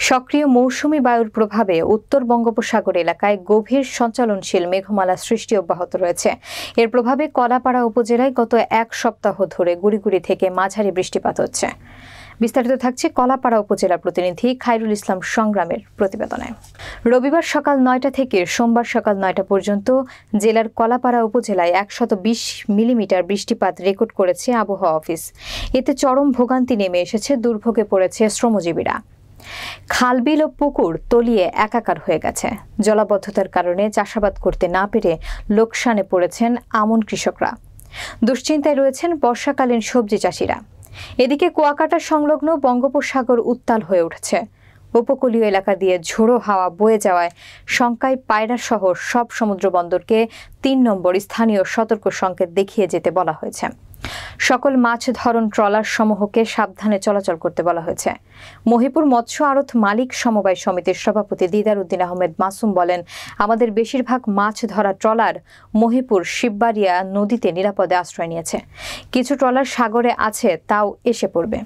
সক্রিয় মৌসুমী বায়ুর প্রভাবে উত্তর বঙ্গোপসাগর এলাকায় গভীর সঞ্চালনশীল মেঘমালা সৃষ্টি অব্যাহত রয়েছে। এর প্রভাবে কলাপাড়া উপজেলায় গত এক সপ্তাহ ধরে গুড়ি থেকে মাঝারি বৃষ্টিপাত হচ্ছে। বিস্তারিত থাকছে কলাপাড়া উপজেলার প্রতিনিধি খায়রুল ইসলাম সংগ্রামের প্রতিবেদনে। রবিবার সকাল ৯টা থেকে সোমবার সকাল ৯টা পর্যন্ত জেলার কলাপাড়া উপজেলায় ১২০ মিলিমিটার বৃষ্টিপাত রেকর্ড করেছে আবহাওয়া অফিস। এতে চরম ভোগান্তি নেমে এসেছে, দুর্ভোগে পড়েছে শ্রমজীবীরা। খালবিল ও পুকুর তলিয়ে একাকার হয়ে গেছে। জলাবদ্ধতার কারণে চাষাবাদ করতে না পেরে লোকসানে পড়েছেন আমন কৃষকরা। দুশ্চিন্তায় রয়েছেন বর্ষাকালীন সবজি চাষিরা। এদিকে কুয়াকাটা সংলগ্ন বঙ্গোপসাগর উত্তাল হয়ে উঠেছে। উপকূলীয় এলাকা দিয়ে ঝোড়ো হাওয়া বয়ে যাওয়ায় শঙ্কায় পায়রা সহ সব সমুদ্র বন্দরকে ৩ নম্বর স্থানীয় সতর্ক সংকেত দেখিয়ে যেতে বলা হয়েছে। সকল মাছ ধরন ট্রলার সমূহকে সাবধানে চলাচল করতে বলা হয়েছে। মহিপুর মৎস্য আড়ত মালিক সমবায় সমিতির সভাপতি দিদার উদ্দিন আহমেদ মাসুম বলেন, আমাদের বেশিরভাগ মাছ ধরা ট্রলার মহিপুর শিববাড়িয়া নদীতে নিরাপদে আশ্রয় নিয়েছে। কিছু ট্রলার সাগরে আছে, তাও এসে পড়বে।